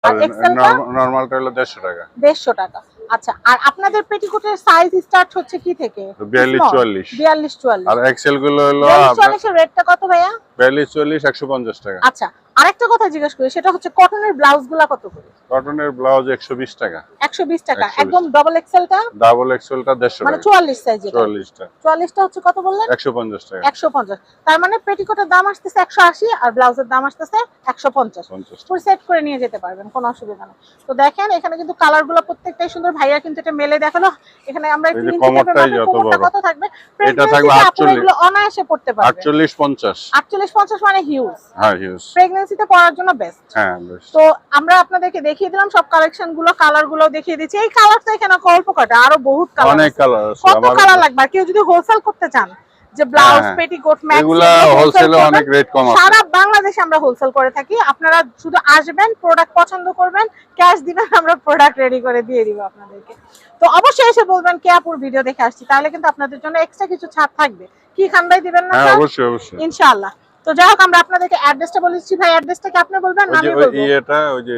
আর এক্সেলটা নরমালটা হলো 150 টাকা। 150 টাকা। আচ্ছা, আর আপনাদের পেটিকোটের সাইজ স্টার্ট হচ্ছে কি থেকে? 42 44। 42 44। আর এক্সেল গুলো হলো 42 44 এর রেটটা কত ভাইয়া? 42 44 150 টাকা। আচ্ছা, আরেকটা কথা জিজ্ঞেস করি, সেটা হচ্ছে কটনের ব্লাউজগুলো কত করে? কটনের ব্লাউজ 120 টাকা। 120 টাকা। 120 একদম ডাবল এক্সেলটা ডাবল এক্সেলটা 150 মানে টাকা। 44 সাইজ যেটা। 44 টা 44টা হচ্ছে কত বললেন? 150 টাকা। 150। তার মানে পেটিকোটের দাম আসতেছে 180 আর ব্লাউজের দাম আসতেছে 150। 50 পুরো সেট করে নিয়ে যেতে পারবেন, কোনো অসুবিধা নেই। তো দেখেন এখানে কিন্তু কালারগুলো প্রত্যেকটাই সুন্দর। ভাইয়া কিন্তু এটা মেলে দেখালো। এখানে আমরা একটু এই যে ইঞ্চি টেপের কমরটাই মাপে যত কোমরটা বড়। কত থাকবে? এটা থাকবে প্রেগন্যান্সিতে আপনারা 48 এগুলো অনায়াসে পড়তে পারবেন। 48 50। 48 50 মানে হিউজ। হ্যাঁ হিউজ। প্রেগন্যান্সিতে পরার জন্য বেস্ট। হ্যাঁ বেশ। তো আমরা আপনাদেরকে দেখিয়ে দিলাম সব কালেকশন গুলো, কালার গুলো দেখিয়ে দিচ্ছি। এই কালারটা এখানে অল্প কটা, আরো বহুত কালার, অনেক কালার আছে। কত কালার লাগবে। আর কেউ যদি হোলসেল করতে চান, যে ব্লাউজ পেটিকোট ম্যাক্সি এগুলা হোলসেলে অনেক রেট কম আছে। সারা বাংলাদেশে আমরা হোলসেল করে থাকি। আপনারা শুধু আসবেন, প্রোডাক্ট পছন্দ করবেন, ক্যাশ দিবেন, আমরা প্রোডাক্ট রেডি করে দিয়ে দিব আপনাদেরকে। তো অবশ্যই এসে বলবেন কে আপুর ভিডিও দেখে আসছি, তাহলে কিন্তু আপনাদের জন্য এক্সট্রা কিছু ছাড় থাকবে। কি খান ভাই, দিবেন না? হ্যাঁ অবশ্যই অবশ্যই ইনশাআল্লাহ। তো যাই হোক, আমরা আপনাদেরকে অ্যাড্রেসটা বলেছি। ভাই অ্যাড্রেসটা কি আপনি বলবেন না আমি বলবো? এটা ওই যে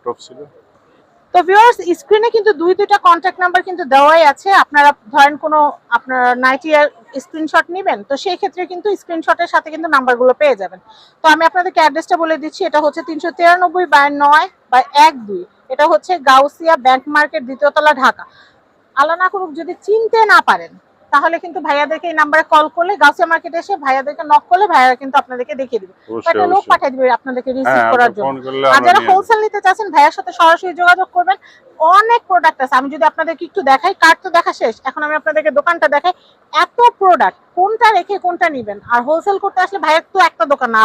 টপ ছিল। তো ভিউয়ার্স, স্ক্রিনে কিন্তু দুইটা কন্টাক্ট নাম্বার কিন্তু দেওয়াই আছে। আপনারা ধরেন কোনো আপনার নাইটি স্ক্রিনশট নেবেন, তো সেই ক্ষেত্রে কিন্তু স্ক্রিনশটের সাথে কিন্তু নাম্বারগুলো পেয়ে যাবেন। তো আমি আপনাদেরকে অ্যাড্রেসটা বলে দিচ্ছি। এটা হচ্ছে 393/9/12। এটা হচ্ছে গাউসিয়া ব্যাংক মার্কেট, দ্বিতীয় তলা, ঢাকা। আল্লাহ না করুক যদি চিনতে না পারেন, তাহলে কিন্তু ভাইয়াদেরকে এই নাম্বারে কল করলে, গাউসিয়া মার্কেটে এসে ভাইয়াদেরকে নক করলে ভাইয়ারা কিন্তু আপনাদেরকে দেখিয়ে দিবে। একটা লোক পাঠিয়ে দিবে আপনাদেরকে রিসিভ করার জন্য। আর যারা হোলসেল নিতে চাচ্ছেন, ভাইয়ার সাথে সরাসরি যোগাযোগ করবেন। অনেক প্রোডাক্ট আছে। আমি যদি আপনাদেরকে একটু দেখাই, কার্ড তো দেখা শেষ, এখন আমি আপনাদেরকে দোকানটা দেখাই। এত প্রোডাক্ট, কোনটা রেখে কোনটা নিবেন। আর হোলসেল করতে আসলে ভাইয়ের তো একটা দোকান না,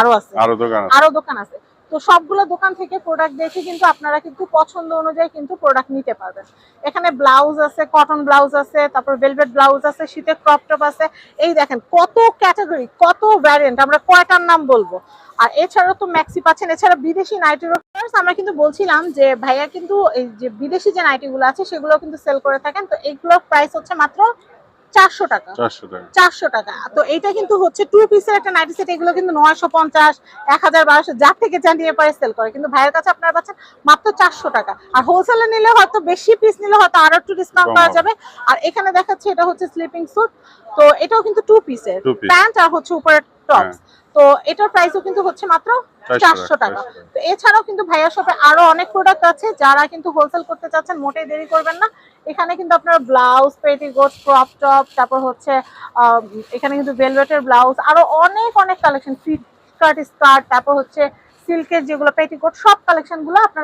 আরো দোকান আছে। তো সবগুলো দোকান থেকে প্রোডাক্ট দেখে কিন্তু আপনারা কিন্তু পছন্দ অনুযায়ী কিন্তু প্রোডাক্ট নিতে পারবেন। এখানে ব্লাউজ আছে, কটন ব্লাউজ আছে, তারপর ভেলভেট ব্লাউজ আছে, শীতের ক্রপ টপ আছে। এই দেখেন কত ক্যাটাগরি, কত ভ্যারিয়েন্ট, আমরা কয়টার নাম বলবো। আর এছাড়াও তো ম্যাক্সি পাচ্ছেন। এছাড়া বিদেশি নাইটির আমরা কিন্তু বলছিলাম যে ভাইয়া কিন্তু এই যে বিদেশি যে নাইটিগুলো আছে সেগুলো কিন্তু সেল করে থাকেন। তো এইগুলোর প্রাইস হচ্ছে মাত্র 400 টাকা। 400 টাকা। তো এইটা কিন্তু হচ্ছে 2 পিসের একটা নাইটি সেট। এগুলো কিন্তু 950, 1000, 1200 যার থেকে যা নিয়ে পারে সেল করে, কিন্তু ভাইয়ের কাছে আপনারা পাচ্ছেন মাত্র 400 টাকা। আর হোলসেলে নিলে হয়তো বেশি পিস নিলে হয়তো আরো একটু ডিসকাউন্ট করা যাবে। আর এখানে দেখাচ্ছি এটা হচ্ছে স্লিপিং স্যুট। তো এটাও কিন্তু 2 পিসের, প্যান্ট আর হচ্ছে উপরে টপস। তো এটার প্রাইসও কিন্তু হচ্ছে মাত্র 400 টাকা। তো এছাড়াও কিন্তু ভাইয়া শপে আরো অনেক প্রোডাক্ট আছে। যারা কিন্তু হোলসেল করতে চাচ্ছেন, মোটেই দেরি করবেন না। এখানে কিন্তু আপনারা ব্লাউজ, পেটিকোট, ক্রপ টপ, তারপর হচ্ছে এখানে কিন্তু ভেলভেটের ব্লাউজ, আরো অনেক অনেক কালেকশন, ফিট স্কার্ট, তারপর হচ্ছে সিল্কের যেগুলো পেটিকোট, সব কালেকশন গুলো আপনারা